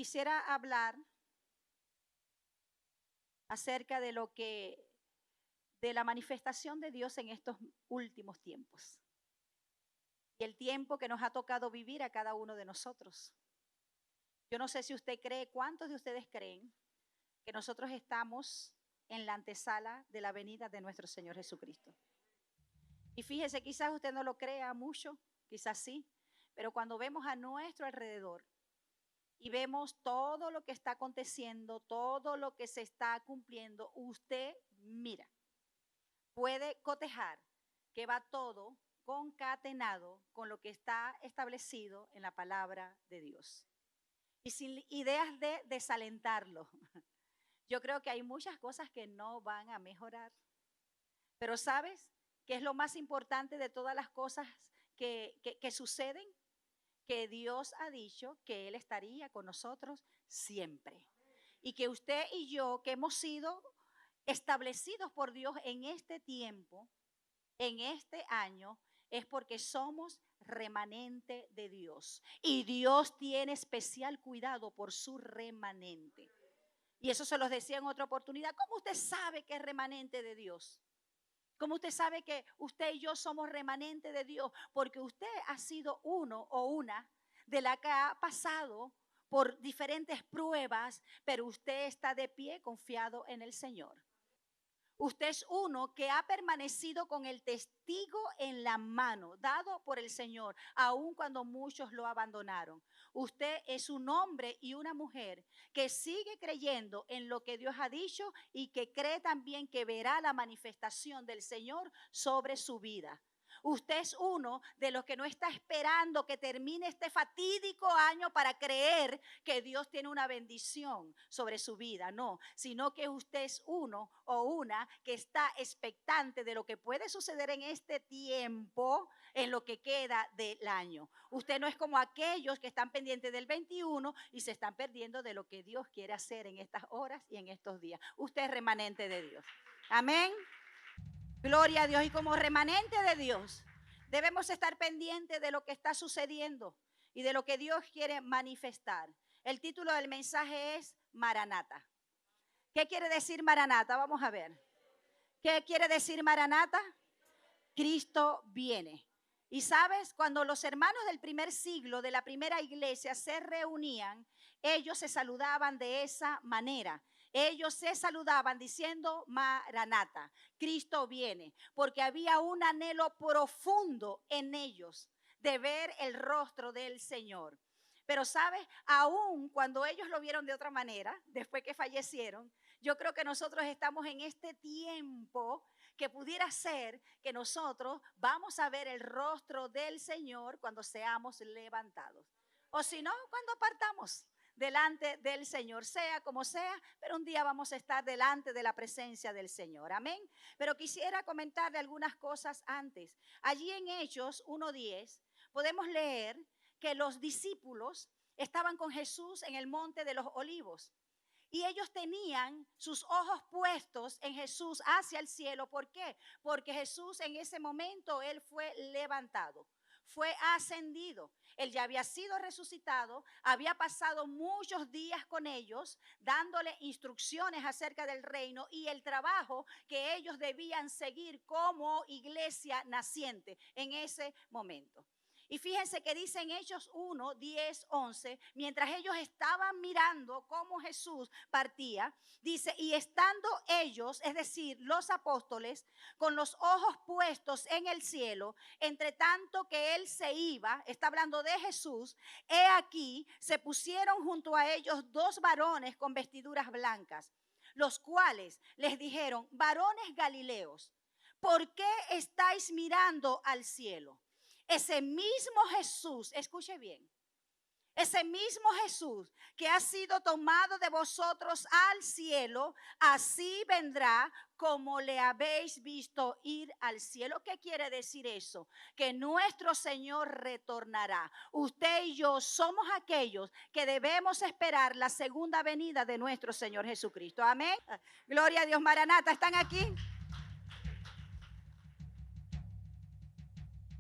Quisiera hablar acerca de de la manifestación de Dios en estos últimos tiempos y el tiempo que nos ha tocado vivir a cada uno de nosotros. Yo no sé si usted cree, ¿cuántos de ustedes creen que nosotros estamos en la antesala de la venida de nuestro Señor Jesucristo? Y fíjese, quizás usted no lo crea mucho, quizás sí, pero cuando vemos a nuestro alrededor y vemos todo lo que está aconteciendo, todo lo que se está cumpliendo, usted mira, puede cotejar que va todo concatenado con lo que está establecido en la palabra de Dios. Y sin ideas de desalentarlo, yo creo que hay muchas cosas que no van a mejorar. Pero ¿sabes qué es lo más importante de todas las cosas que suceden? Que Dios ha dicho que Él estaría con nosotros siempre. Y que usted y yo, que hemos sido establecidos por Dios en este tiempo, en este año, es porque somos remanente de Dios. Y Dios tiene especial cuidado por su remanente. Y eso se los decía en otra oportunidad. ¿Cómo usted sabe que es remanente de Dios? ¿Cómo usted sabe que usted y yo somos remanente de Dios? Porque usted ha sido uno o una de la que ha pasado por diferentes pruebas, pero usted está de pie confiado en el Señor. Usted es uno que ha permanecido con el testigo en la mano, dado por el Señor, aun cuando muchos lo abandonaron. Usted es un hombre y una mujer que sigue creyendo en lo que Dios ha dicho y que cree también que verá la manifestación del Señor sobre su vida. Usted es uno de los que no está esperando que termine este fatídico año para creer que Dios tiene una bendición sobre su vida, no, sino que usted es uno o una que está expectante de lo que puede suceder en este tiempo, en lo que queda del año. Usted no es como aquellos que están pendientes del 21 y se están perdiendo de lo que Dios quiere hacer en estas horas y en estos días. Usted es remanente de Dios. Amén. Gloria a Dios. Y como remanente de Dios, debemos estar pendientes de lo que está sucediendo y de lo que Dios quiere manifestar. El título del mensaje es Maranata. ¿Qué quiere decir Maranata? Vamos a ver. ¿Qué quiere decir Maranata? Cristo viene. Y sabes, cuando los hermanos del primer siglo de la primera iglesia se reunían, ellos se saludaban de esa manera. Ellos se saludaban diciendo Maranata, Cristo viene, porque había un anhelo profundo en ellos de ver el rostro del Señor. Pero sabes, aún cuando ellos lo vieron de otra manera, después que fallecieron, yo creo que nosotros estamos en este tiempo que pudiera ser que nosotros vamos a ver el rostro del Señor cuando seamos levantados. O si no, cuando partamos delante del Señor, sea como sea, pero un día vamos a estar delante de la presencia del Señor. Amén. Pero quisiera comentarle algunas cosas antes. Allí en Hechos 1:10 podemos leer que los discípulos estaban con Jesús en el monte de los Olivos. Y ellos tenían sus ojos puestos en Jesús hacia el cielo. ¿Por qué? Porque Jesús en ese momento, Él fue levantado, fue ascendido. Él ya había sido resucitado, había pasado muchos días con ellos, dándole instrucciones acerca del reino y el trabajo que ellos debían seguir como iglesia naciente en ese momento. Y fíjense que dice en Hechos 1, 10, 11, mientras ellos estaban mirando cómo Jesús partía, dice, y estando ellos, es decir, los apóstoles, con los ojos puestos en el cielo, entre tanto que él se iba, está hablando de Jesús, he aquí, se pusieron junto a ellos dos varones con vestiduras blancas, los cuales les dijeron, varones galileos, ¿por qué estáis mirando al cielo? Ese mismo Jesús, escuche bien, ese mismo Jesús que ha sido tomado de vosotros al cielo, así vendrá como le habéis visto ir al cielo. ¿Qué quiere decir eso? Que nuestro Señor retornará. Usted y yo somos aquellos que debemos esperar la segunda venida de nuestro Señor Jesucristo. Amén. Gloria a Dios. Maranata, ¿están aquí?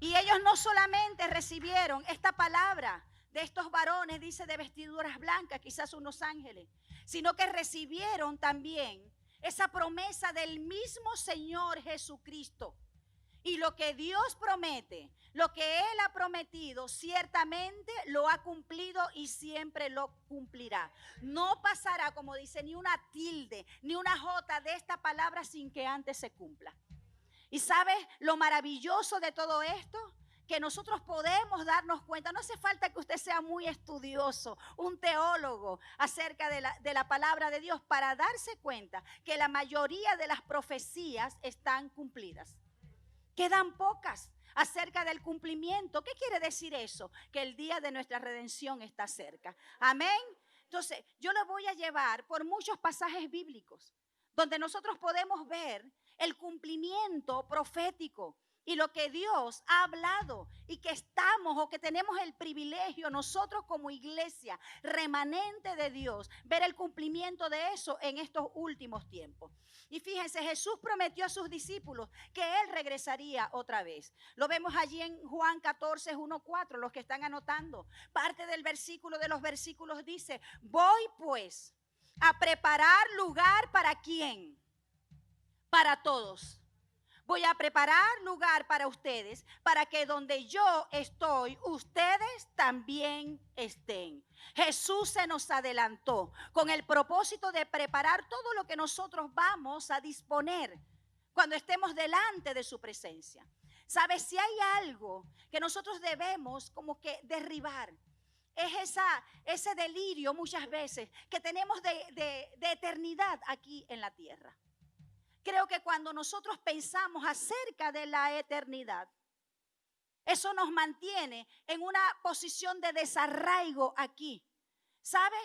Y ellos no solamente recibieron esta palabra de estos varones, dice, de vestiduras blancas, quizás unos ángeles, sino que recibieron también esa promesa del mismo Señor Jesucristo. Y lo que Dios promete, lo que Él ha prometido, ciertamente lo ha cumplido y siempre lo cumplirá. No pasará, como dice, ni una tilde, ni una jota de esta palabra sin que antes se cumpla. ¿Y sabes lo maravilloso de todo esto? Que nosotros podemos darnos cuenta, no hace falta que usted sea muy estudioso, un teólogo acerca de la palabra de Dios para darse cuenta que la mayoría de las profecías están cumplidas. Quedan pocas acerca del cumplimiento. ¿Qué quiere decir eso? Que el día de nuestra redención está cerca. Amén. Entonces, yo lo voy a llevar por muchos pasajes bíblicos donde nosotros podemos ver el cumplimiento profético y lo que Dios ha hablado y que estamos o que tenemos el privilegio nosotros como iglesia remanente de Dios, ver el cumplimiento de eso en estos últimos tiempos. Y fíjense, Jesús prometió a sus discípulos que Él regresaría otra vez. Lo vemos allí en Juan 14, 1-4, los que están anotando. Parte del versículo de los versículos dice, voy pues a preparar lugar ¿para quién? Para todos. Voy a preparar lugar para ustedes, para que donde yo estoy, ustedes también estén. Jesús se nos adelantó con el propósito de preparar todo lo que nosotros vamos a disponer cuando estemos delante de su presencia. ¿Sabes? Si hay algo que nosotros debemos como que derribar, es ese delirio muchas veces que tenemos de eternidad aquí en la tierra. Creo que cuando nosotros pensamos acerca de la eternidad, eso nos mantiene en una posición de desarraigo aquí. ¿Sabes?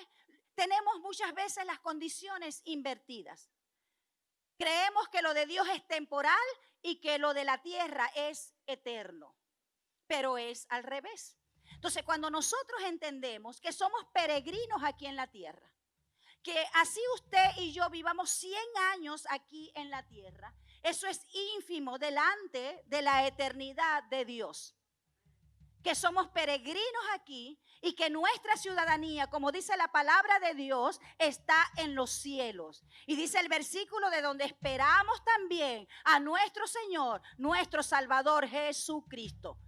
Tenemos muchas veces las condiciones invertidas. Creemos que lo de Dios es temporal y que lo de la tierra es eterno, pero es al revés. Entonces, cuando nosotros entendemos que somos peregrinos aquí en la tierra, que así usted y yo vivamos 100 años aquí en la tierra, eso es ínfimo delante de la eternidad de Dios. Que somos peregrinos aquí y que nuestra ciudadanía, como dice la palabra de Dios, está en los cielos. Y dice el versículo de donde esperamos también a nuestro Señor, nuestro Salvador Jesucristo.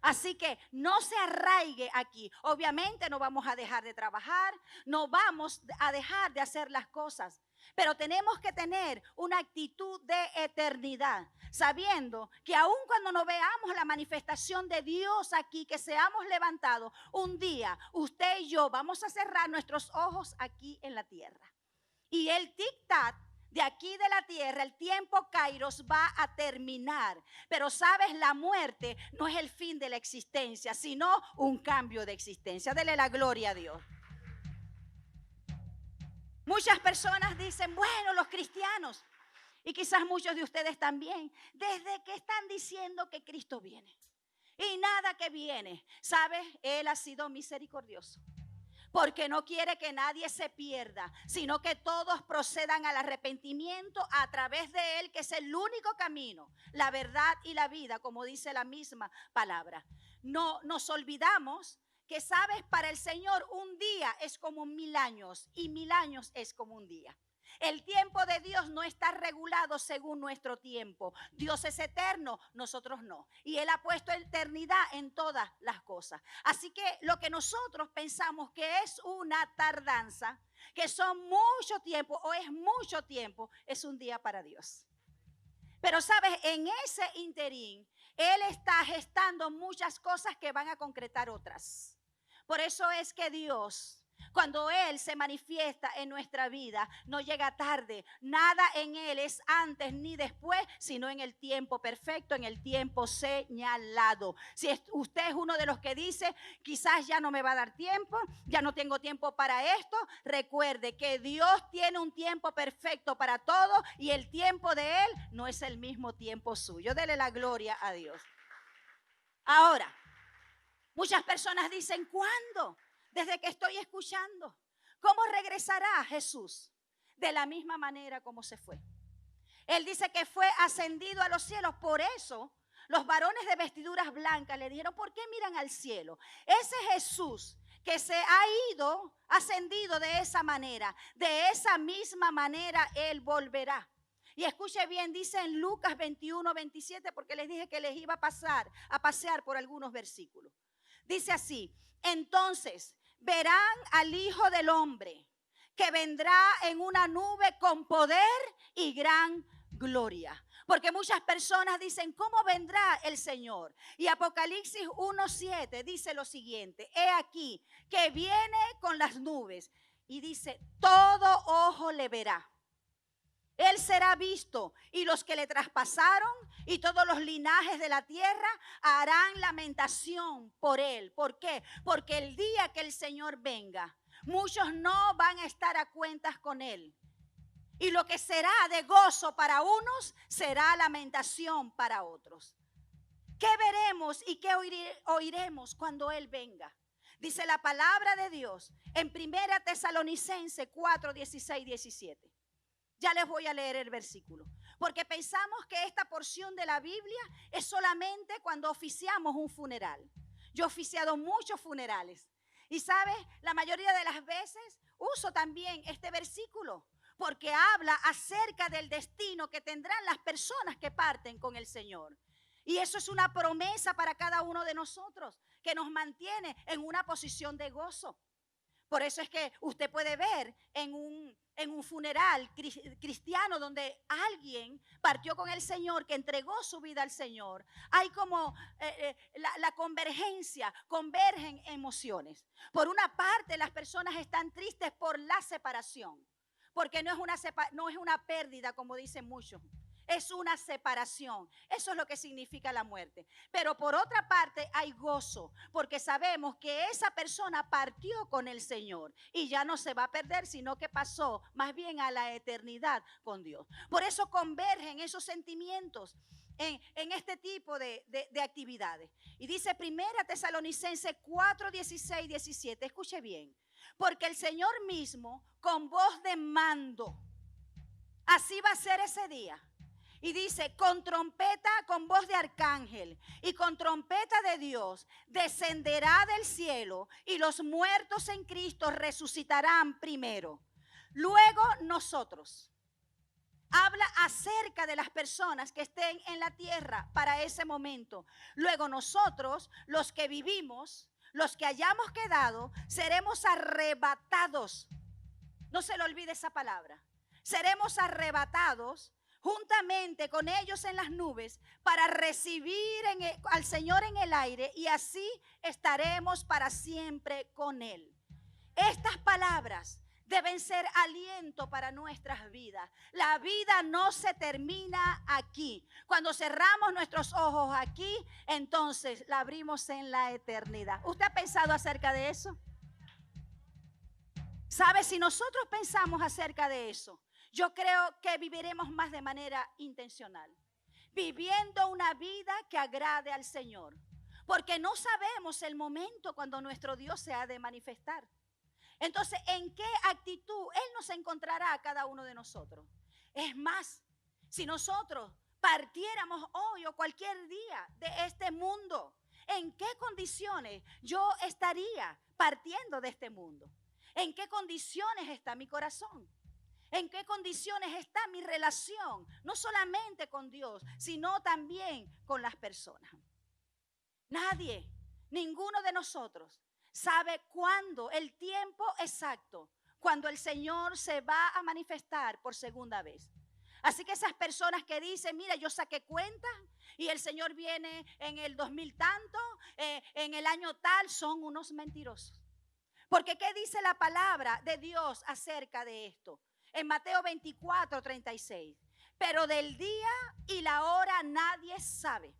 Así que no se arraigue aquí. Obviamente no vamos a dejar de trabajar, no vamos a dejar de hacer las cosas. Pero tenemos que tener una actitud de eternidad, sabiendo que aun cuando no veamos la manifestación de Dios aquí, que seamos levantados, un día usted y yo vamos a cerrar nuestros ojos aquí en la tierra. Y el tic-tac de aquí de la tierra, el tiempo Kairos va a terminar. Pero sabes, la muerte no es el fin de la existencia, sino un cambio de existencia. Dele la gloria a Dios. Muchas personas dicen, bueno, los cristianos, y quizás muchos de ustedes también, desde que están diciendo que Cristo viene. Y nada que viene, ¿sabes? Él ha sido misericordioso. Porque no quiere que nadie se pierda, sino que todos procedan al arrepentimiento a través de Él, que es el único camino, la verdad y la vida, como dice la misma palabra. No nos olvidamos que, sabes, para el Señor un día es como 1000 años y 1000 años es como un día. El tiempo de Dios no está regulado según nuestro tiempo. Dios es eterno, nosotros no. Y Él ha puesto eternidad en todas las cosas. Así que lo que nosotros pensamos que es una tardanza, que son mucho tiempo o es mucho tiempo, es un día para Dios. Pero sabes, en ese interín, Él está gestando muchas cosas que van a concretar otras. Por eso es que Dios, cuando Él se manifiesta en nuestra vida, no llega tarde. Nada en Él es antes ni después, sino en el tiempo perfecto, en el tiempo señalado. Si usted es uno de los que dice, quizás ya no me va a dar tiempo, ya no tengo tiempo para esto, recuerde que Dios tiene un tiempo perfecto para todo y el tiempo de Él no es el mismo tiempo suyo. Dele la gloria a Dios. Ahora, muchas personas dicen, ¿cuándo? Desde que estoy escuchando. ¿Cómo regresará Jesús? De la misma manera como se fue. Él dice que fue ascendido a los cielos. Por eso Los varones de vestiduras blancas le dijeron, ¿por qué miran al cielo? Ese Jesús que se ha ido, ascendido de esa manera, de esa misma manera Él volverá. Y escuche bien, dice en Lucas 21, 27, porque les dije que les iba a pasear por algunos versículos. Dice así, entonces verán al Hijo del Hombre, que vendrá en una nube con poder y gran gloria. Porque muchas personas dicen, ¿cómo vendrá el Señor? Y Apocalipsis 1:7 dice lo siguiente, he aquí que viene con las nubes y dice, todo ojo le verá. Él será visto y los que le traspasaron y todos los linajes de la tierra harán lamentación por él. ¿Por qué? Porque el día que el Señor venga, muchos no van a estar a cuentas con él. Y lo que será de gozo para unos, será lamentación para otros. ¿Qué veremos y qué oiremos cuando Él venga? Dice la palabra de Dios en 1 Tesalonicenses 4, 16, 17. Ya les voy a leer el versículo. Porque pensamos que esta porción de la Biblia es solamente cuando oficiamos un funeral. Yo he oficiado muchos funerales. Y sabes, la mayoría de las veces uso también este versículo. Porque habla acerca del destino que tendrán las personas que parten con el Señor. Y eso es una promesa para cada uno de nosotros, que nos mantiene en una posición de gozo. Por eso es que usted puede ver en un funeral cristiano donde alguien partió con el Señor, que entregó su vida al Señor. Hay como la convergencia, convergen emociones. Por una parte, las personas están tristes por la separación. Porque no es una pérdida, como dicen muchos. Es una separación. Eso es lo que significa la muerte. Pero por otra parte hay gozo, porque sabemos que esa persona partió con el Señor y ya no se va a perder, sino que pasó más bien a la eternidad con Dios. Por eso convergen esos sentimientos en este tipo de actividades. Y dice 1 Tesalonicenses 4, 16, 17. Escuche bien. Porque el Señor mismo, con voz de mando, así va a ser ese día. Y dice, con trompeta, con voz de arcángel y con trompeta de Dios, descenderá del cielo y los muertos en Cristo resucitarán primero. Luego nosotros. Habla acerca de las personas que estén en la tierra para ese momento. Luego nosotros, los que vivimos, los que hayamos quedado, seremos arrebatados. No se le olvide esa palabra. Seremos arrebatados juntamente con ellos en las nubes para recibir al Señor en el aire, y así estaremos para siempre con Él. Estas palabras deben ser aliento para nuestras vidas. La vida no se termina aquí. Cuando cerramos nuestros ojos aquí, entonces la abrimos en la eternidad. ¿Usted ha pensado acerca de eso? ¿Sabe? Si nosotros pensamos acerca de eso, yo creo que viviremos más de manera intencional, viviendo una vida que agrade al Señor, porque no sabemos el momento cuando nuestro Dios se ha de manifestar. Entonces, ¿en qué actitud Él nos encontrará a cada uno de nosotros? Es más, si nosotros partiéramos hoy o cualquier día de este mundo, ¿en qué condiciones yo estaría partiendo de este mundo? ¿En qué condiciones está mi corazón? ¿En qué condiciones está mi relación? No solamente con Dios, sino también con las personas. Nadie, ninguno de nosotros sabe cuándo, el tiempo exacto, cuando el Señor se va a manifestar por segunda vez. Así que esas personas que dicen, mira, yo saqué cuentas y el Señor viene en el 2000 tanto, en el año tal, son unos mentirosos. Porque ¿qué dice la palabra de Dios acerca de esto? En Mateo 24, 36. Pero del día y la hora nadie sabe.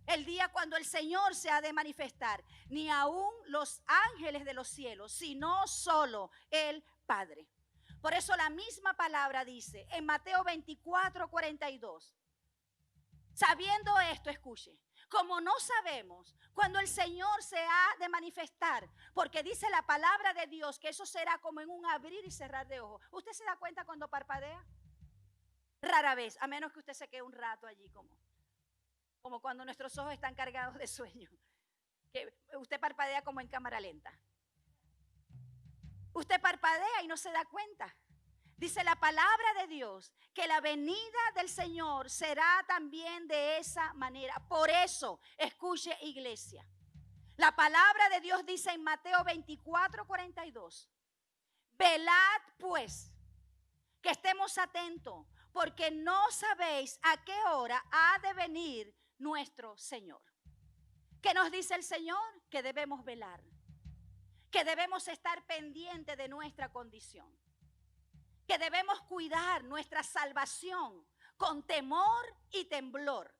El día cuando el Señor se ha de manifestar, ni aún los ángeles de los cielos, sino solo el Padre. Por eso la misma palabra dice en Mateo 24, 42. Sabiendo esto, escuche, como no sabemos cuando el Señor se ha de manifestar, porque dice la palabra de Dios que eso será como en un abrir y cerrar de ojos. ¿Usted se da cuenta cuando parpadea? Rara vez, a menos que usted se quede un rato allí como... como cuando nuestros ojos están cargados de sueño, que usted parpadea como en cámara lenta. Usted parpadea y no se da cuenta. Dice la palabra de Dios que la venida del Señor será también de esa manera. Por eso, escuche, iglesia. La palabra de Dios dice en Mateo 24:42. Velad pues, que estemos atentos, porque no sabéis a qué hora ha de venir nuestro Señor. ¿Qué nos dice el Señor? Que debemos velar, que debemos estar pendientes de nuestra condición, que debemos cuidar nuestra salvación con temor y temblor,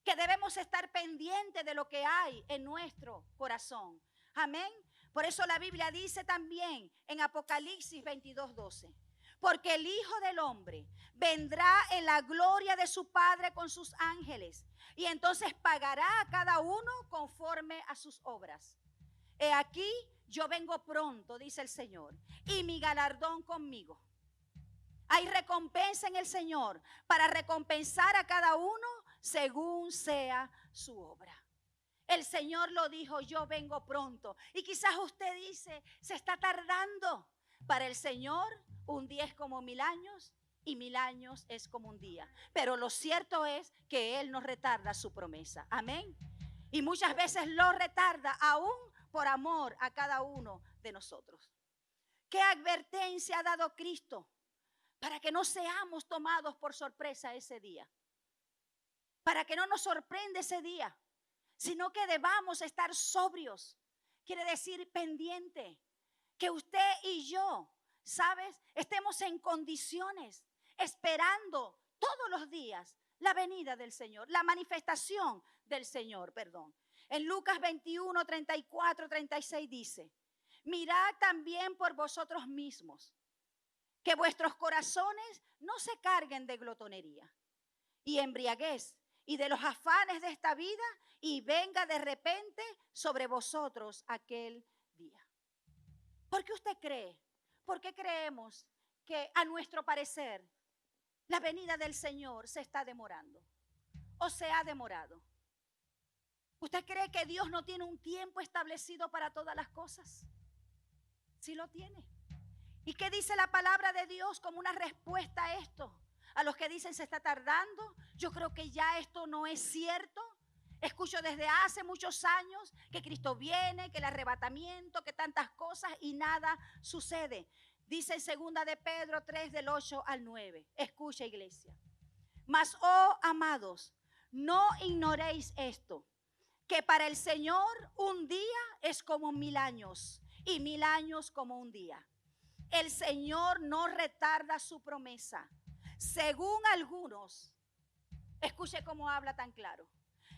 que debemos estar pendientes de lo que hay en nuestro corazón. Amén. Por eso la Biblia dice también en Apocalipsis 22:12, porque el Hijo del Hombre vendrá en la gloria de su Padre con sus ángeles, y entonces pagará a cada uno conforme a sus obras. He aquí, yo vengo pronto, dice el Señor, y mi galardón conmigo. Hay recompensa en el Señor para recompensar a cada uno según sea su obra. El Señor lo dijo, yo vengo pronto. Y quizás usted dice, se está tardando. Para el Señor, un día es como 1000 años y 1000 años es como un día. Pero lo cierto es que Él no retarda su promesa. Amén. Y muchas veces lo retarda aún por amor a cada uno de nosotros. ¿Qué advertencia ha dado Cristo para que no seamos tomados por sorpresa ese día? Para que no nos sorprenda ese día, sino que debamos estar sobrios. Quiere decir pendiente. Que usted y yo, ¿sabes? Estemos en condiciones, esperando todos los días la venida del Señor, la manifestación del Señor, perdón. En Lucas 21, 34, 36 dice, mirad también por vosotros mismos, que vuestros corazones no se carguen de glotonería y embriaguez y de los afanes de esta vida, y venga de repente sobre vosotros aquel día. ¿Por qué usted cree? ¿Por qué creemos que a nuestro parecer la venida del Señor se está demorando o se ha demorado? ¿Usted cree que Dios no tiene un tiempo establecido para todas las cosas? Sí lo tiene. ¿Y qué dice la palabra de Dios como una respuesta a esto? A los que dicen se está tardando, yo creo que ya esto no es cierto. Escucho desde hace muchos años que Cristo viene, que el arrebatamiento, que tantas cosas y nada sucede. Dice en 2 de Pedro 3 del 8 al 9. Escucha, iglesia. Mas, oh amados, no ignoréis esto, que para el Señor un día es como 1000 años y 1000 años como un día. El Señor no retarda su promesa, según algunos, escuche cómo habla tan claro,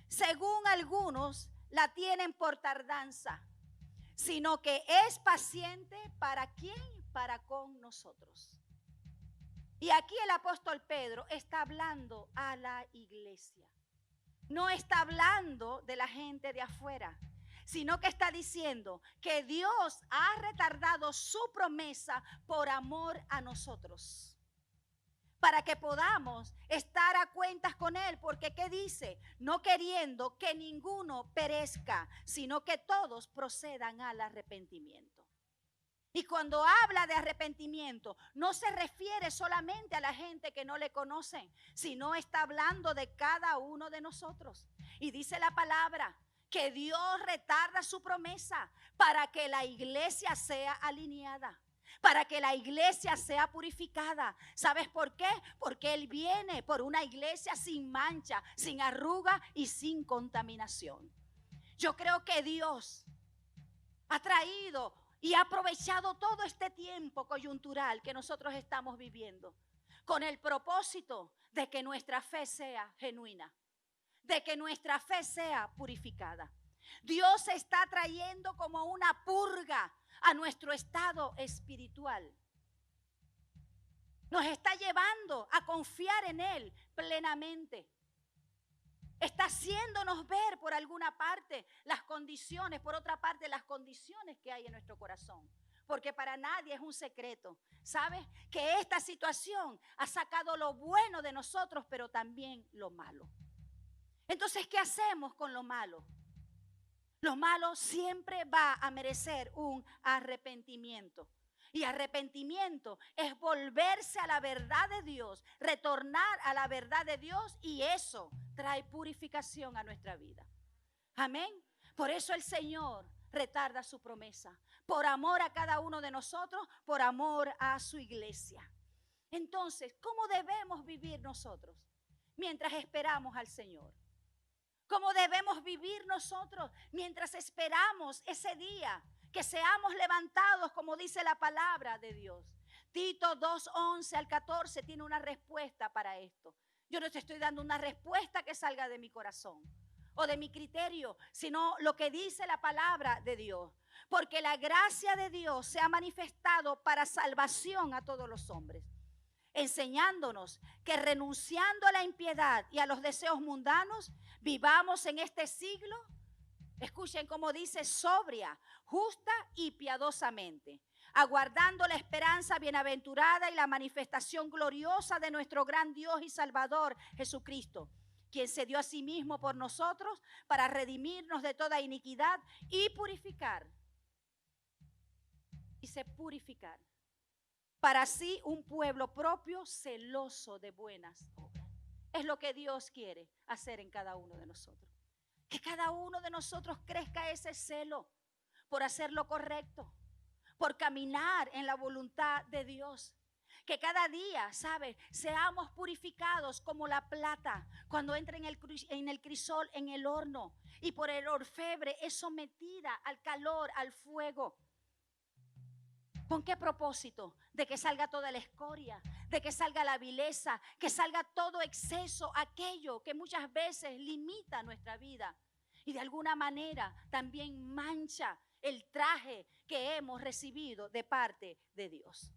según algunos la tienen por tardanza, sino que es paciente para quién, para con nosotros. Y aquí el apóstol Pedro está hablando a la iglesia. No está hablando de la gente de afuera, sino que está diciendo que Dios ha retardado su promesa por amor a nosotros, para que podamos estar a cuentas con Él. Porque ¿qué dice? No queriendo que ninguno perezca, sino que todos procedan al arrepentimiento. Y cuando habla de arrepentimiento, no se refiere solamente a la gente que no le conocen, sino está hablando de cada uno de nosotros. Y dice la palabra que Dios retarda su promesa para que la iglesia sea alineada, para que la iglesia sea purificada. ¿Sabes por qué? Porque Él viene por una iglesia sin mancha, sin arruga y sin contaminación. Yo creo que Dios ha traído y ha aprovechado todo este tiempo coyuntural que nosotros estamos viviendo con el propósito de que nuestra fe sea genuina, de que nuestra fe sea purificada. Dios está trayendo como una purga a nuestro estado espiritual. Nos está llevando a confiar en Él plenamente. Está haciéndonos ver por alguna parte las condiciones, por otra parte las condiciones que hay en nuestro corazón. Porque para nadie es un secreto, ¿sabes? Que esta situación ha sacado lo bueno de nosotros, pero también lo malo. Entonces, ¿qué hacemos con lo malo? Lo malo siempre va a merecer un arrepentimiento. Y arrepentimiento es volverse a la verdad de Dios, retornar a la verdad de Dios, y eso trae purificación a nuestra vida. Amén. Por eso el Señor retarda su promesa, por amor a cada uno de nosotros, por amor a su iglesia. Entonces, ¿cómo debemos vivir nosotros mientras esperamos al Señor? ¿Cómo debemos vivir nosotros mientras esperamos ese día que seamos levantados, como dice la palabra de Dios? Tito 2:11 al 14 tiene una respuesta para esto. Yo no te estoy dando una respuesta que salga de mi corazón o de mi criterio, sino lo que dice la palabra de Dios. Porque la gracia de Dios se ha manifestado para salvación a todos los hombres, enseñándonos que renunciando a la impiedad y a los deseos mundanos, vivamos en este siglo, escuchen cómo dice, sobria, justa y piadosamente, aguardando la esperanza bienaventurada y la manifestación gloriosa de nuestro gran Dios y Salvador Jesucristo, quien se dio a sí mismo por nosotros para redimirnos de toda iniquidad y purificar. Dice purificar. Para sí un pueblo propio, celoso de buenas obras. Es lo que Dios quiere hacer en cada uno de nosotros. Que cada uno de nosotros crezca ese celo por hacer lo correcto, por caminar en la voluntad de Dios. Que cada día, ¿sabes?, seamos purificados como la plata cuando entra en el crisol, en el horno, y por el orfebre es sometida al calor, al fuego. ¿Con qué propósito? De que salga toda la escoria, de que salga la vileza, que salga todo exceso, aquello que muchas veces limita nuestra vida y de alguna manera también mancha el traje que hemos recibido de parte de Dios.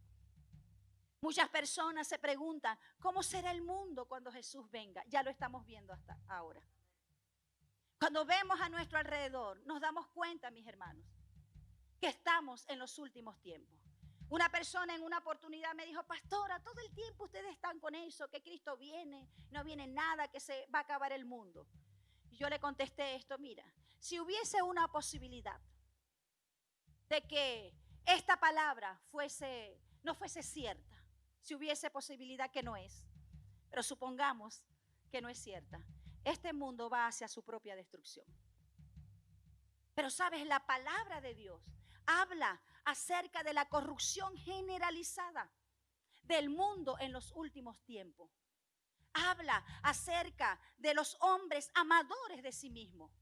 Muchas personas se preguntan, ¿cómo será el mundo cuando Jesús venga? Ya lo estamos viendo hasta ahora. Cuando vemos a nuestro alrededor, nos damos cuenta, mis hermanos, que estamos en los últimos tiempos. Una persona en una oportunidad me dijo, pastora, todo el tiempo ustedes están con eso, que Cristo viene, no viene nada, que se va a acabar el mundo. Y yo le contesté esto, mira, si hubiese una posibilidad de que esta palabra no fuese cierta, si hubiese posibilidad, que no es, pero supongamos que no es cierta, este mundo va hacia su propia destrucción. Pero sabes, la palabra de Dios habla acerca de la corrupción generalizada del mundo en los últimos tiempos. Habla acerca de los hombres amadores de sí mismos.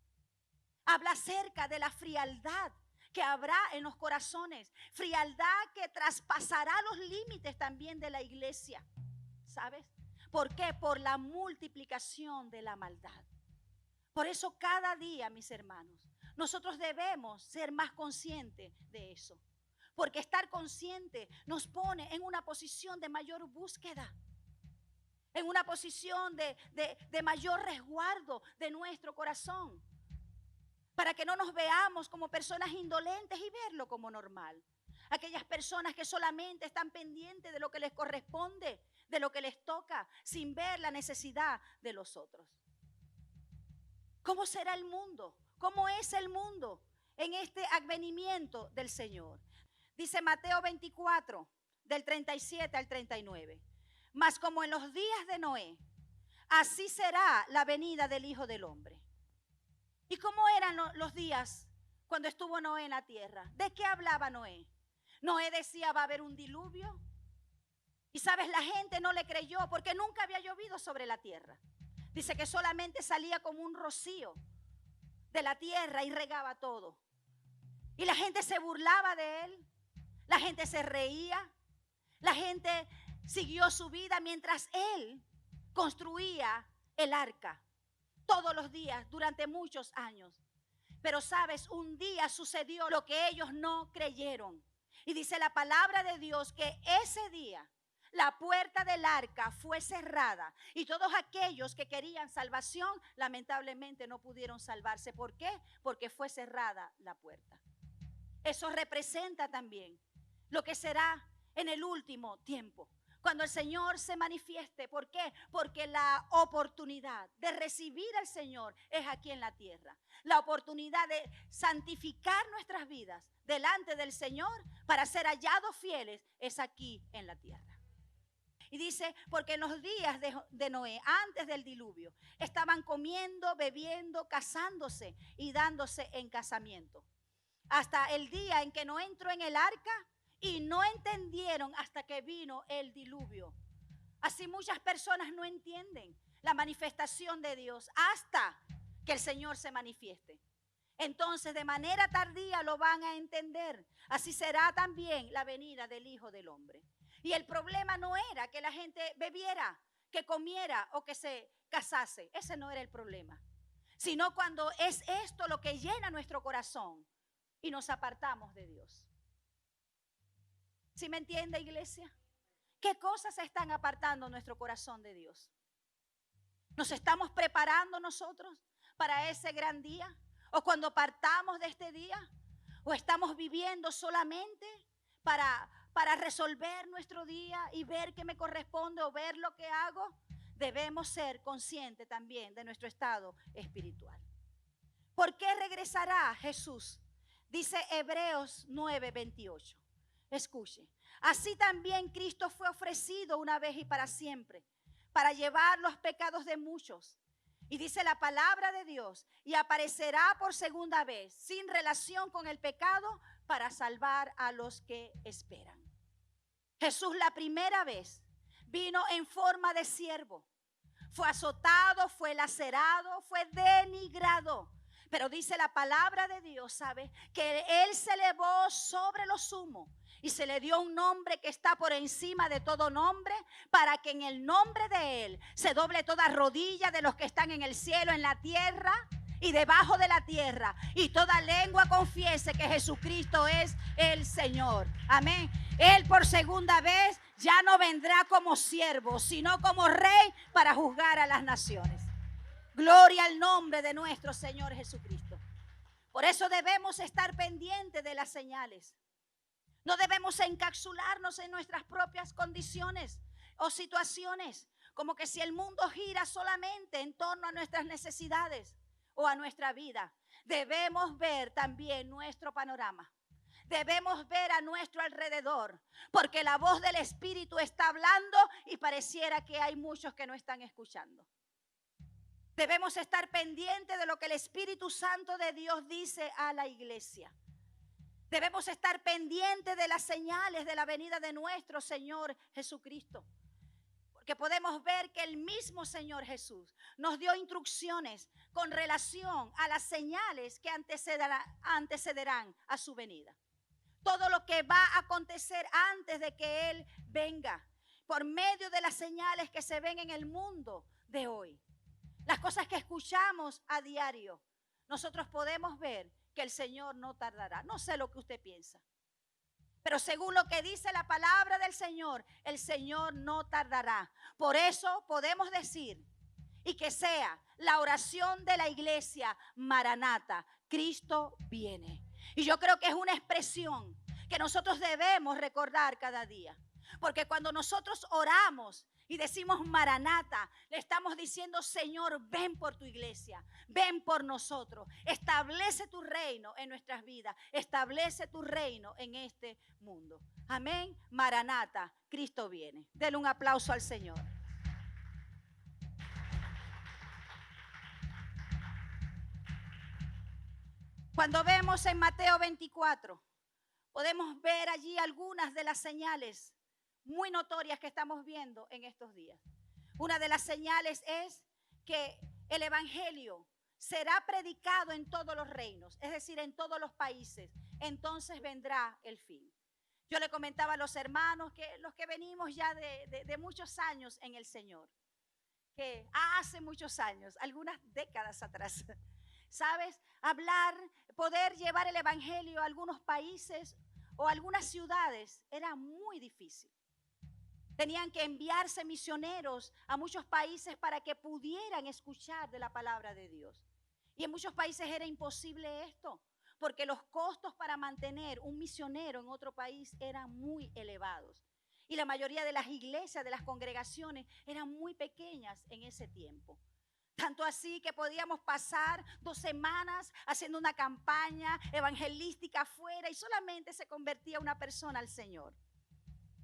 Habla acerca de la frialdad que habrá en los corazones. Frialdad que traspasará los límites también de la iglesia. ¿Sabes? ¿Por qué? Por la multiplicación de la maldad. Por eso cada día, mis hermanos, nosotros debemos ser más conscientes de eso. Porque estar consciente nos pone en una posición de mayor búsqueda, en una posición de mayor resguardo de nuestro corazón, para que no nos veamos como personas indolentes y verlo como normal. Aquellas personas que solamente están pendientes de lo que les corresponde, de lo que les toca, sin ver la necesidad de los otros. ¿Cómo será el mundo? ¿Cómo es el mundo en este advenimiento del Señor? Dice Mateo 24, del 37 al 39. Mas como en los días de Noé, así será la venida del Hijo del Hombre. ¿Y cómo eran los días cuando estuvo Noé en la tierra? ¿De qué hablaba Noé? Noé decía, va a haber un diluvio. Y sabes, la gente no le creyó porque nunca había llovido sobre la tierra. Dice que solamente salía como un rocío de la tierra y regaba todo. Y la gente se burlaba de él. La gente se reía. La gente siguió su vida mientras él construía el arca. Todos los días, durante muchos años. Pero sabes, un día sucedió lo que ellos no creyeron. Y dice la palabra de Dios que ese día la puerta del arca fue cerrada y todos aquellos que querían salvación lamentablemente no pudieron salvarse. ¿Por qué? Porque fue cerrada la puerta. Eso representa también lo que será en el último tiempo. Cuando el Señor se manifieste. ¿Por qué? Porque la oportunidad de recibir al Señor es aquí en la tierra. La oportunidad de santificar nuestras vidas delante del Señor para ser hallados fieles es aquí en la tierra. Y dice, porque en los días de Noé, antes del diluvio, estaban comiendo, bebiendo, casándose y dándose en casamiento. Hasta el día en que Noé entró en el arca y no entendieron hasta que vino el diluvio. Así muchas personas no entienden la manifestación de Dios hasta que el Señor se manifieste. Entonces de manera tardía lo van a entender. Así será también la venida del Hijo del Hombre. Y el problema no era que la gente bebiera, que comiera o que se casase. Ese no era el problema. Sino cuando es esto lo que llena nuestro corazón y nos apartamos de Dios. ¿Sí me entiende, iglesia? ¿Qué cosas están apartando nuestro corazón de Dios? ¿Nos estamos preparando nosotros para ese gran día? ¿O cuando partamos de este día? ¿O estamos viviendo solamente para resolver nuestro día y ver qué me corresponde o ver lo que hago? Debemos ser conscientes también de nuestro estado espiritual. ¿Por qué regresará Jesús? Dice Hebreos 9:28. Escuche. Así también Cristo fue ofrecido una vez y para siempre, para llevar los pecados de muchos. Y dice la palabra de Dios, y aparecerá por segunda vez, sin relación con el pecado, para salvar a los que esperan. Jesús la primera vez vino en forma de siervo. Fue azotado, fue lacerado, fue denigrado. Pero dice la palabra de Dios, ¿sabe? Que Él se elevó sobre lo sumo y se le dio un nombre que está por encima de todo nombre, para que en el nombre de Él se doble toda rodilla de los que están en el cielo, en la tierra y debajo de la tierra, y toda lengua confiese que Jesucristo es el Señor. Amén. Él por segunda vez ya no vendrá como siervo, sino como rey para juzgar a las naciones. Gloria al nombre de nuestro Señor Jesucristo. Por eso debemos estar pendientes de las señales. No debemos encapsularnos en nuestras propias condiciones o situaciones, como que si el mundo gira solamente en torno a nuestras necesidades o a nuestra vida. Debemos ver también nuestro panorama. Debemos ver a nuestro alrededor, porque la voz del Espíritu está hablando y pareciera que hay muchos que no están escuchando. Debemos estar pendientes de lo que el Espíritu Santo de Dios dice a la iglesia. Debemos estar pendientes de las señales de la venida de nuestro Señor Jesucristo. Porque podemos ver que el mismo Señor Jesús nos dio instrucciones con relación a las señales que antecederán a su venida. Todo lo que va a acontecer antes de que Él venga, por medio de las señales que se ven en el mundo de hoy. Las cosas que escuchamos a diario, nosotros podemos ver que el Señor no tardará. No sé lo que usted piensa, pero según lo que dice la palabra del Señor, el Señor no tardará. Por eso podemos decir, y que sea la oración de la iglesia: Maranata, Cristo viene. Y yo creo que es una expresión que nosotros debemos recordar cada día. Porque cuando nosotros oramos y decimos Maranata, le estamos diciendo: Señor, ven por tu iglesia, ven por nosotros, establece tu reino en nuestras vidas, establece tu reino en este mundo. Amén. Maranata, Cristo viene. Denle un aplauso al Señor. Cuando vemos en Mateo 24, podemos ver allí algunas de las señales muy notorias que estamos viendo en estos días. Una de las señales es que el evangelio será predicado en todos los reinos, es decir, en todos los países. Entonces vendrá el fin. Yo le comentaba a los hermanos, que los que venimos ya de muchos años en el Señor, que hace muchos años, algunas décadas atrás, ¿sabes? Poder llevar el evangelio a algunos países o a algunas ciudades era muy difícil. Tenían que enviarse misioneros a muchos países para que pudieran escuchar de la palabra de Dios. Y en muchos países era imposible esto, porque los costos para mantener un misionero en otro país eran muy elevados. Y la mayoría de las iglesias, de las congregaciones, eran muy pequeñas en ese tiempo. Tanto así que podíamos pasar 2 semanas haciendo una campaña evangelística afuera y solamente se convertía una persona al Señor.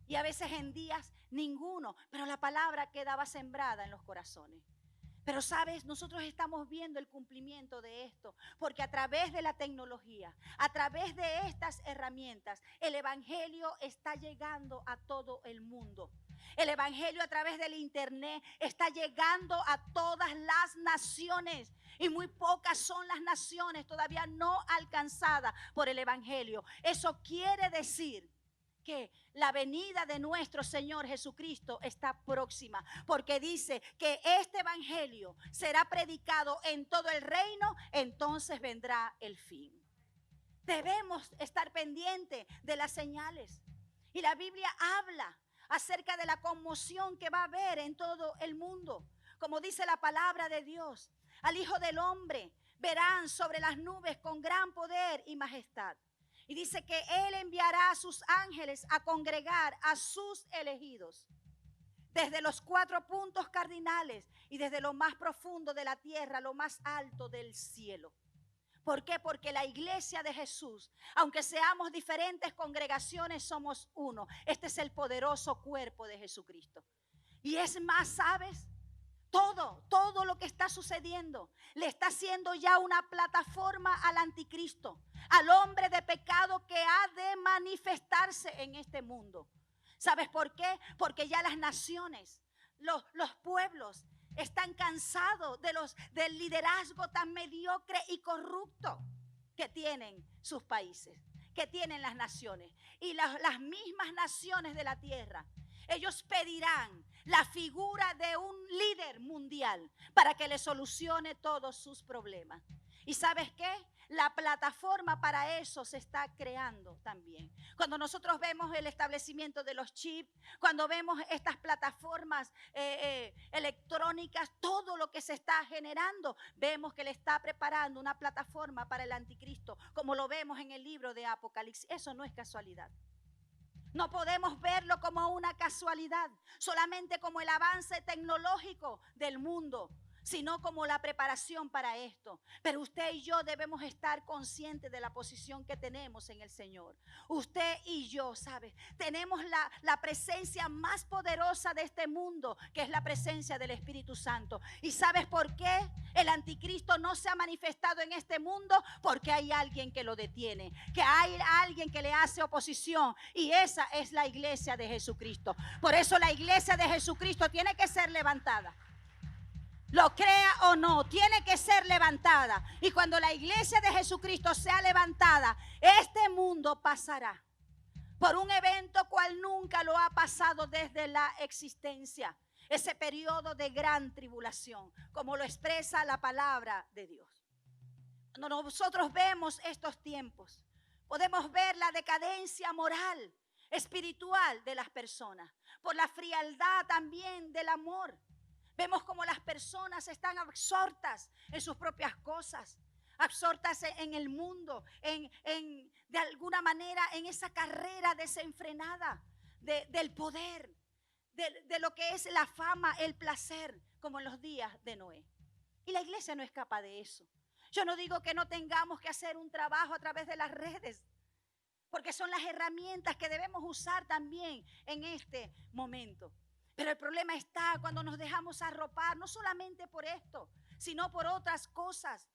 Y a veces en días ninguno, pero la palabra quedaba sembrada en los corazones. Pero sabes, nosotros estamos viendo el cumplimiento de esto, porque a través de la tecnología, a través de estas herramientas, el evangelio está llegando a todo el mundo. El evangelio a través del internet está llegando a todas las naciones. Y muy pocas son las naciones todavía no alcanzadas por el evangelio. Eso quiere decir que la venida de nuestro Señor Jesucristo está próxima, porque dice que este evangelio será predicado en todo el reino, entonces vendrá el fin. Debemos estar pendientes de las señales. Y la Biblia habla acerca de la conmoción que va a haber en todo el mundo. Como dice la palabra de Dios, al Hijo del Hombre verán sobre las nubes con gran poder y majestad. Y dice que Él enviará a sus ángeles a congregar a sus elegidos desde los 4 puntos cardinales y desde lo más profundo de la tierra, lo más alto del cielo. ¿Por qué? Porque la iglesia de Jesús, aunque seamos diferentes congregaciones, somos uno. Este es el poderoso cuerpo de Jesucristo. Y es más, ¿sabes? Todo lo que está sucediendo le está haciendo ya una plataforma al anticristo, al hombre de pecado que ha de manifestarse en este mundo. ¿Sabes por qué? Porque ya las naciones, los pueblos están cansados del liderazgo tan mediocre y corrupto que tienen sus países, que tienen las naciones. Y las mismas naciones de la tierra, ellos pedirán la figura de un líder mundial para que le solucione todos sus problemas. ¿Y sabes qué? La plataforma para eso se está creando también. Cuando nosotros vemos el establecimiento de los chips, cuando vemos estas plataformas electrónicas, todo lo que se está generando, vemos que le está preparando una plataforma para el anticristo, como lo vemos en el libro de Apocalipsis. Eso no es casualidad. No podemos verlo como una casualidad, solamente como el avance tecnológico del mundo, sino como la preparación para esto. Pero usted y yo debemos estar conscientes de la posición que tenemos en el Señor. Usted y yo, ¿sabe? Tenemos la presencia más poderosa de este mundo, que es la presencia del Espíritu Santo. ¿Y sabes por qué el anticristo no se ha manifestado en este mundo? Porque hay alguien que lo detiene, que hay alguien que le hace oposición, y esa es la iglesia de Jesucristo. Por eso la iglesia de Jesucristo tiene que ser levantada. Lo crea o no, tiene que ser levantada. Y cuando la iglesia de Jesucristo sea levantada, este mundo pasará por un evento cual nunca lo ha pasado desde la existencia. Ese periodo de gran tribulación, como lo expresa la palabra de Dios. Cuando nosotros vemos estos tiempos, podemos ver la decadencia moral, espiritual de las personas, por la frialdad también del amor. Vemos como las personas están absortas en sus propias cosas, absortas en el mundo, de alguna manera en esa carrera desenfrenada del poder, de lo que es la fama, el placer, como en los días de Noé. Y la iglesia no escapa de eso. Yo no digo que no tengamos que hacer un trabajo a través de las redes, porque son las herramientas que debemos usar también en este momento. Pero el problema está cuando nos dejamos arropar, no solamente por esto, sino por otras cosas,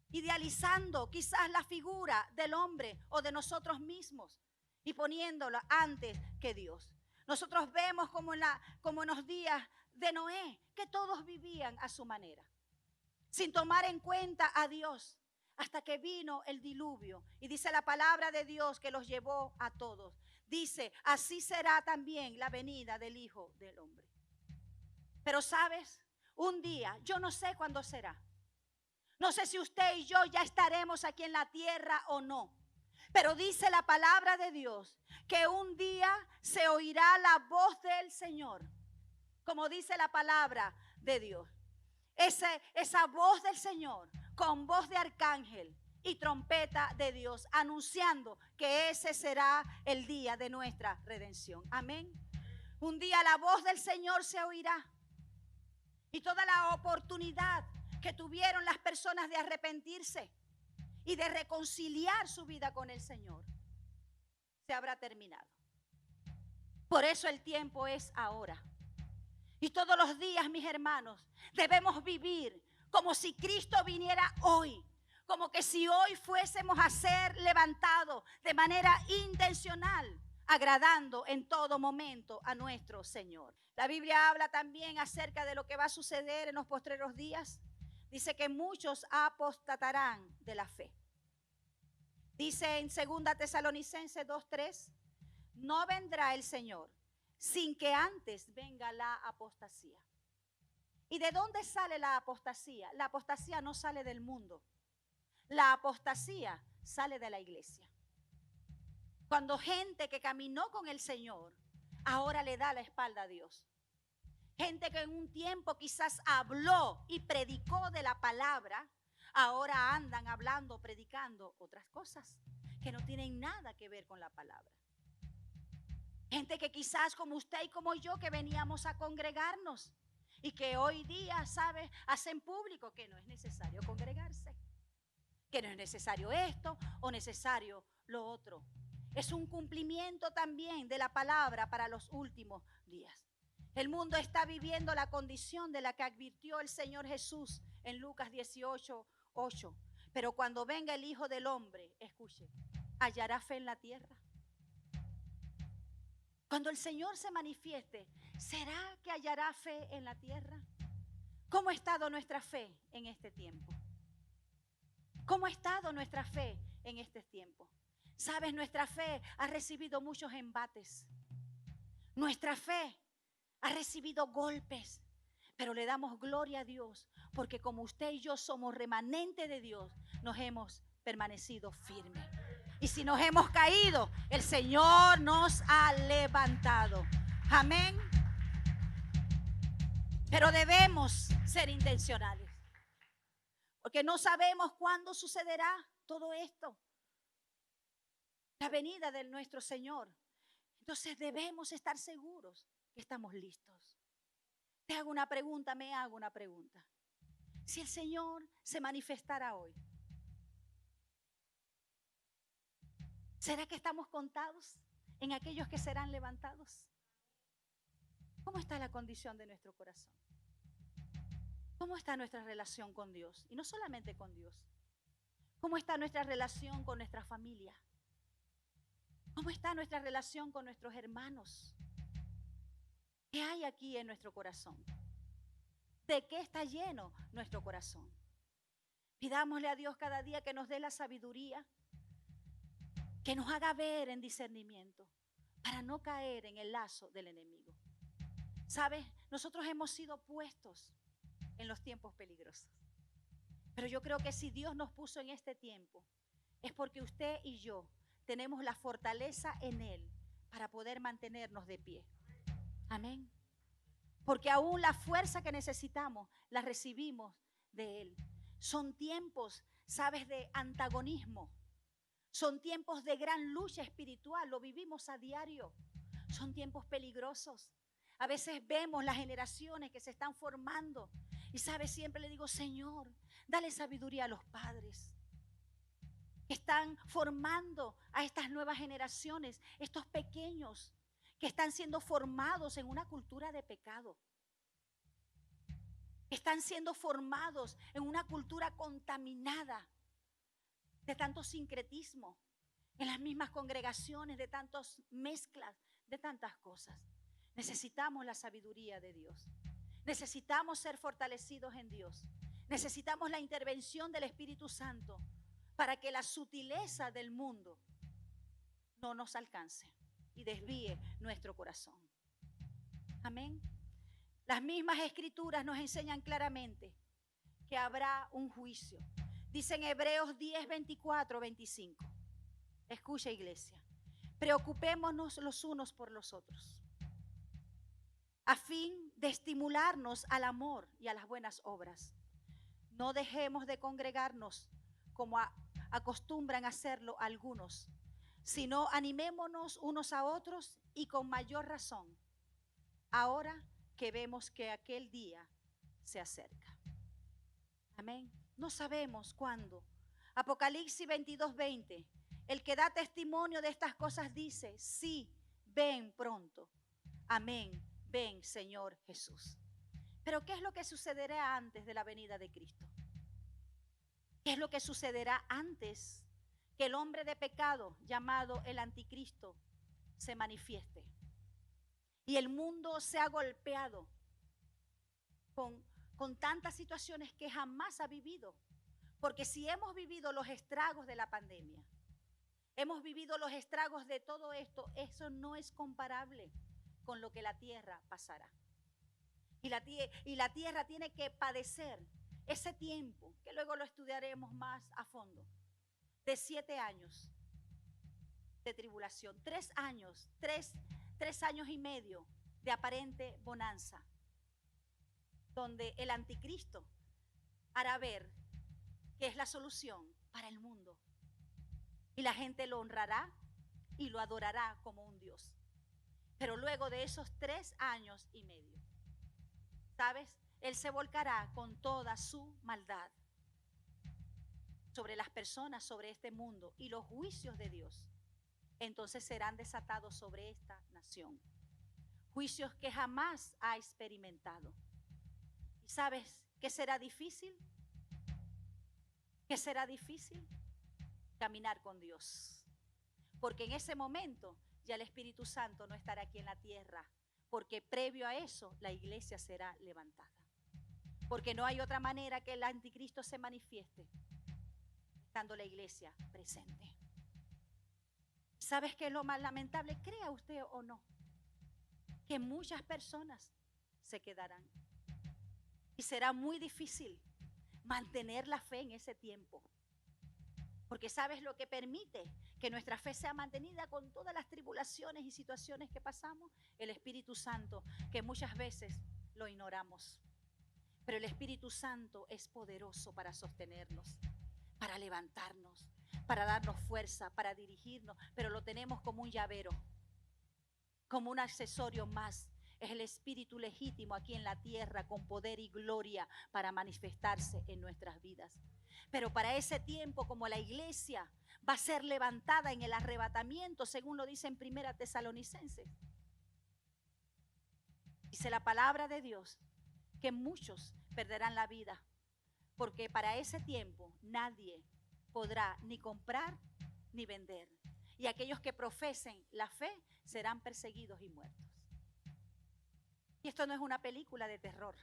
idealizando quizás la figura del hombre o de nosotros mismos y poniéndolo antes que Dios. Nosotros vemos como en los días de Noé, que todos vivían a su manera, sin tomar en cuenta a Dios, hasta que vino el diluvio. Y dice la palabra de Dios que los llevó a todos. Dice, así será también la venida del Hijo del Hombre. Pero sabes, un día, yo no sé cuándo será. No sé si usted y yo ya estaremos aquí en la tierra o no. Pero dice la palabra de Dios que un día se oirá la voz del Señor. Como dice la palabra de Dios. Esa voz del Señor con voz de arcángel y trompeta de Dios, anunciando que ese será el día de nuestra redención. Amén. Un día la voz del Señor se oirá. Y toda la oportunidad que tuvieron las personas de arrepentirse y de reconciliar su vida con el Señor se habrá terminado. Por eso el tiempo es ahora. Y todos los días, mis hermanos, debemos vivir como si Cristo viniera hoy. Como que si hoy fuésemos a ser levantados de manera intencional, agradando en todo momento a nuestro Señor. La Biblia habla también acerca de lo que va a suceder en los postreros días. Dice que muchos apostatarán de la fe. Dice en 2 Tesalonicenses 2:3, no vendrá el Señor sin que antes venga la apostasía. ¿Y de dónde sale la apostasía? La apostasía no sale del mundo. La apostasía sale de la iglesia. Cuando gente que caminó con el Señor ahora le da la espalda a Dios. Gente que en un tiempo quizás habló y predicó de la palabra, ahora andan hablando, predicando otras cosas que no tienen nada que ver con la palabra. Gente que quizás como usted y como yo que veníamos a congregarnos y que hoy día, ¿sabe? Hacen público que no es necesario congregarse, que no es necesario esto o necesario lo otro. Es un cumplimiento también de la palabra para los últimos días. El mundo está viviendo la condición de la que advirtió el Señor Jesús en Lucas 18:8. Pero cuando venga el Hijo del Hombre, escuche, ¿hallará fe en la tierra? Cuando el Señor se manifieste, ¿será que hallará fe en la tierra? ¿Cómo ha estado nuestra fe en este tiempo? ¿Cómo ha estado nuestra fe en este tiempo? Sabes, nuestra fe ha recibido muchos embates. Nuestra fe ha recibido golpes. Pero le damos gloria a Dios porque como usted y yo somos remanente de Dios, nos hemos permanecido firmes. Y si nos hemos caído, el Señor nos ha levantado. Amén. Pero debemos ser intencionales. Porque no sabemos cuándo sucederá todo esto. La venida de nuestro Señor. Entonces debemos estar seguros que estamos listos. Te hago una pregunta, me hago una pregunta. Si el Señor se manifestara hoy, ¿será que estamos contados en aquellos que serán levantados? ¿Cómo está la condición de nuestro corazón? ¿Cómo está nuestra relación con Dios? Y no solamente con Dios. ¿Cómo está nuestra relación con nuestra familia? ¿Cómo está nuestra relación con nuestros hermanos? ¿Qué hay aquí en nuestro corazón? ¿De qué está lleno nuestro corazón? Pidámosle a Dios cada día que nos dé la sabiduría, que nos haga ver en discernimiento, para no caer en el lazo del enemigo. ¿Sabes? Nosotros hemos sido puestos en los tiempos peligrosos. Pero yo creo que si Dios nos puso en este tiempo, es porque usted y yo tenemos la fortaleza en Él para poder mantenernos de pie. Amén. Porque aún la fuerza que necesitamos la recibimos de Él. Son tiempos, ¿sabes?, de antagonismo. Son tiempos de gran lucha espiritual, lo vivimos a diario. Son tiempos peligrosos. A veces vemos las generaciones que se están formando. Y ¿sabes? Siempre le digo, Señor, dale sabiduría a los padres que están formando a estas nuevas generaciones, estos pequeños que están siendo formados en una cultura de pecado. Están siendo formados en una cultura contaminada de tanto sincretismo, en las mismas congregaciones, de tantas mezclas, de tantas cosas. Necesitamos la sabiduría de Dios. Necesitamos ser fortalecidos en Dios. Necesitamos la intervención del Espíritu Santo para que la sutileza del mundo no nos alcance y desvíe nuestro corazón. Amén. Las mismas escrituras nos enseñan claramente que habrá un juicio. Dice en Hebreos 10, 24, 25. Escucha, iglesia. Preocupémonos los unos por los otros, a fin de estimularnos al amor y a las buenas obras. No dejemos de congregarnos como acostumbran hacerlo algunos, sino animémonos unos a otros y con mayor razón, ahora que vemos que aquel día se acerca. Amén. No sabemos cuándo. Apocalipsis 22:20. El que da testimonio de estas cosas dice: sí, ven pronto. Amén. Ven, Señor Jesús. Pero ¿qué es lo que sucederá antes de la venida de Cristo? ¿Qué es lo que sucederá antes que el hombre de pecado llamado el anticristo se manifieste? Y el mundo se ha golpeado con tantas situaciones que jamás ha vivido. Porque si hemos vivido los estragos de la pandemia, hemos vivido los estragos de todo esto, eso no es comparable con lo que la tierra pasará. Y la tierra tiene que padecer ese tiempo, que luego lo estudiaremos más a fondo, de 7 años de tribulación, 3 años, 3 años y medio de aparente bonanza, donde el anticristo hará ver que es la solución para el mundo. Y la gente lo honrará y lo adorará como un Dios. Pero luego de esos 3 años y medio, ¿sabes? Él se volcará con toda su maldad sobre las personas, sobre este mundo, y los juicios de Dios entonces serán desatados sobre esta nación. Juicios que jamás ha experimentado. ¿Y sabes qué será difícil? ¿Qué será difícil? Caminar con Dios. Porque en ese momento ya el Espíritu Santo no estará aquí en la tierra, porque previo a eso la iglesia será levantada. Porque no hay otra manera que el anticristo se manifieste estando la iglesia presente. ¿Sabes qué es lo más lamentable? Crea usted o no, que muchas personas se quedarán. Y será muy difícil mantener la fe en ese tiempo. Porque ¿sabes lo que permite que nuestra fe sea mantenida con todas las tribulaciones y situaciones que pasamos? El Espíritu Santo, que muchas veces lo ignoramos. Pero el Espíritu Santo es poderoso para sostenernos, para levantarnos, para darnos fuerza, para dirigirnos. Pero lo tenemos como un llavero, como un accesorio más. Es el Espíritu legítimo aquí en la tierra con poder y gloria para manifestarse en nuestras vidas. Pero para ese tiempo, como la iglesia va a ser levantada en el arrebatamiento, según lo dice en 1 Tesalonicenses, dice la palabra de Dios que muchos perderán la vida, porque para ese tiempo nadie podrá ni comprar ni vender. Y aquellos que profesen la fe serán perseguidos y muertos. Y esto no es una película de terror,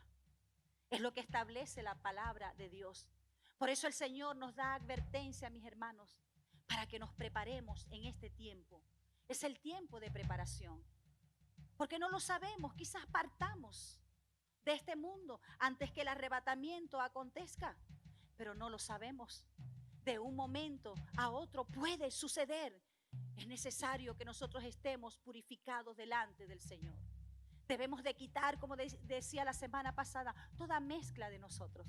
es lo que establece la palabra de Dios. Por eso el Señor nos da advertencia, mis hermanos, para que nos preparemos en este tiempo. Es el tiempo de preparación. Porque no lo sabemos, quizás partamos de este mundo antes que el arrebatamiento acontezca, pero no lo sabemos. De un momento a otro puede suceder. Es necesario que nosotros estemos purificados delante del Señor. Debemos de quitar, como decía la semana pasada, toda mezcla de nosotros.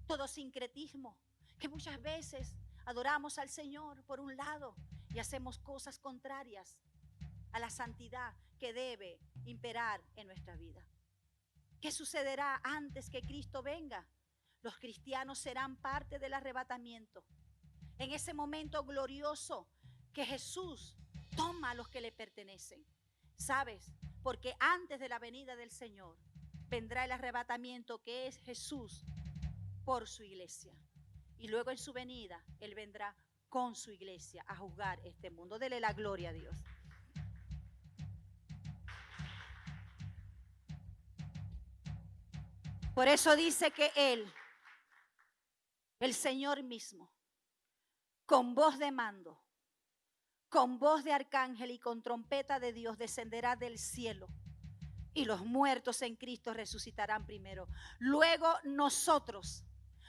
Todo sincretismo, que muchas veces adoramos al Señor por un lado y hacemos cosas contrarias a la santidad que debe imperar en nuestra vida. ¿Qué sucederá antes que Cristo venga? Los cristianos serán parte del arrebatamiento. En ese momento glorioso que Jesús toma a los que le pertenecen. ¿Sabes? Porque antes de la venida del Señor vendrá el arrebatamiento, que es Jesús por su iglesia. Y luego en su venida Él vendrá con su iglesia a juzgar este mundo. Dele la gloria a Dios. Por eso dice que Él, el Señor mismo, con voz de mando, con voz de arcángel y con trompeta de Dios, descenderá del cielo. Y los muertos en Cristo resucitarán primero. Luego nosotros,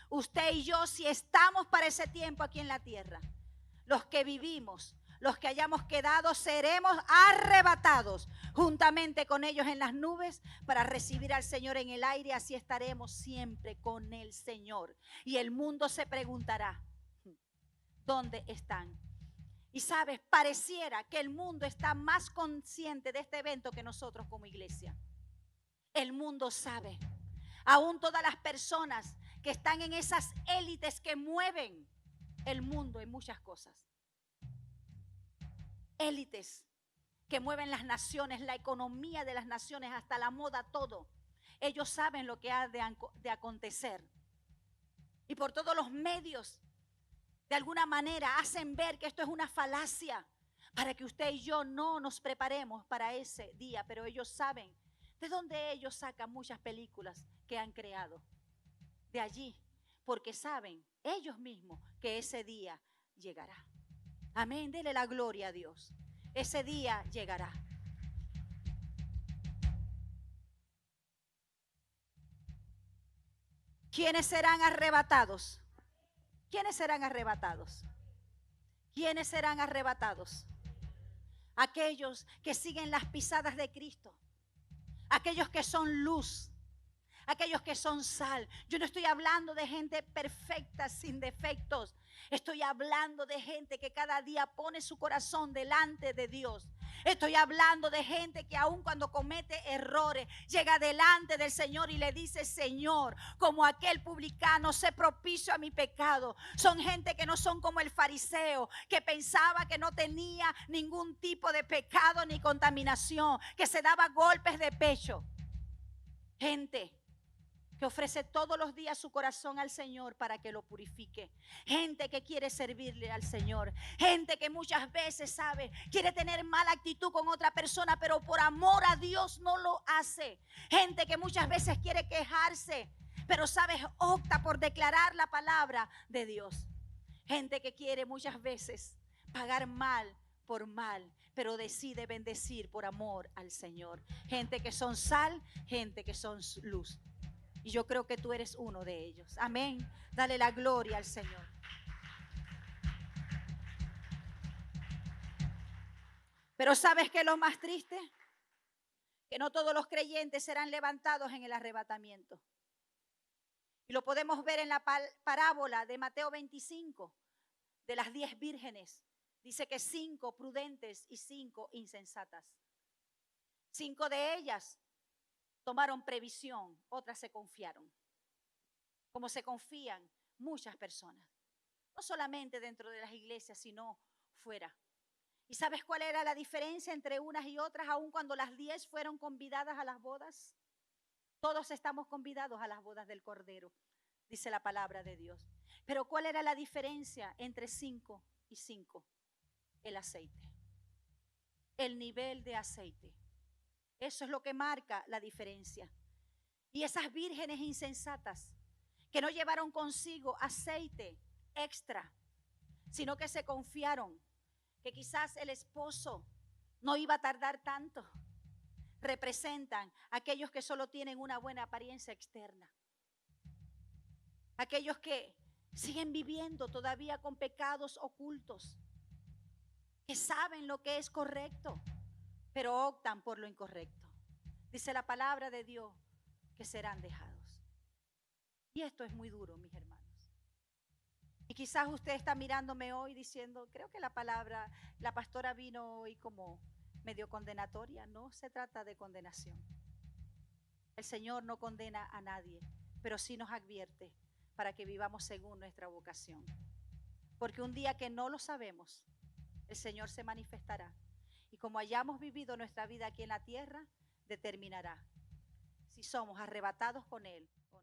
usted y yo, si estamos para ese tiempo aquí en la tierra, los que vivimos, los que hayamos quedado, seremos arrebatados juntamente con ellos en las nubes para recibir al Señor en el aire. Así estaremos siempre con el Señor. Y el mundo se preguntará, ¿dónde están? Y sabes, pareciera que el mundo está más consciente de este evento que nosotros como iglesia. El mundo sabe. Aún todas las personas que están en esas élites que mueven el mundo en muchas cosas. Élites que mueven las naciones, la economía de las naciones, hasta la moda, todo. Ellos saben lo que ha de acontecer. Y por todos los medios, de alguna manera, hacen ver que esto es una falacia para que usted y yo no nos preparemos para ese día. Pero ellos saben de dónde ellos sacan muchas películas que han creado. De allí, porque saben ellos mismos que ese día llegará. Amén, dele la gloria a Dios. Ese día llegará. ¿Quiénes serán arrebatados? ¿Quiénes serán arrebatados? ¿Quiénes serán arrebatados? Aquellos que siguen las pisadas de Cristo. Aquellos que son luz. Aquellos que son sal. Yo no estoy hablando de gente perfecta, sin defectos. Estoy hablando de gente que cada día pone su corazón delante de Dios. Estoy hablando de gente que aun cuando comete errores, llega delante del Señor y le dice: Señor, como aquel publicano, sé propicio a mi pecado. Son gente que no son como el fariseo, que pensaba que no tenía ningún tipo de pecado ni contaminación, que se daba golpes de pecho. Gente que ofrece todos los días su corazón al Señor para que lo purifique. Gente que quiere servirle al Señor. Gente que muchas veces, sabe, quiere tener mala actitud con otra persona, pero por amor a Dios no lo hace. Gente que muchas veces quiere quejarse, pero, sabes, opta por declarar la palabra de Dios. Gente que quiere muchas veces pagar mal por mal, pero decide bendecir por amor al Señor. Gente que son sal, gente que son luz. Y yo creo que tú eres uno de ellos. Amén. Dale la gloria al Señor. Pero ¿sabes qué es lo más triste? Que no todos los creyentes serán levantados en el arrebatamiento. Y lo podemos ver en la parábola de Mateo 25, de las 10 vírgenes. Dice que 5 prudentes y 5 insensatas. 5 de ellas tomaron previsión, otras se confiaron. Como se confían muchas personas. No solamente dentro de las iglesias, sino fuera. ¿Y sabes cuál era la diferencia entre unas y otras, aun cuando las 10 fueron convidadas a las bodas? Todos estamos convidados a las bodas del Cordero, dice la palabra de Dios. Pero ¿cuál era la diferencia entre 5 y 5? El aceite. El nivel de aceite. Eso es lo que marca la diferencia. Y esas vírgenes insensatas que no llevaron consigo aceite extra, sino que se confiaron que quizás el esposo no iba a tardar tanto, representan a aquellos que solo tienen una buena apariencia externa. Aquellos que siguen viviendo todavía con pecados ocultos, que saben lo que es correcto, pero optan por lo incorrecto. Dice la palabra de Dios que serán dejados. Y esto es muy duro, mis hermanos. Y quizás usted está mirándome hoy diciendo: creo que la pastora vino hoy como medio condenatoria. No se trata de condenación. El Señor no condena a nadie, pero sí nos advierte para que vivamos según nuestra vocación. Porque un día que no lo sabemos, el Señor se manifestará. Y como hayamos vivido nuestra vida aquí en la tierra, determinará si somos arrebatados con Él o no.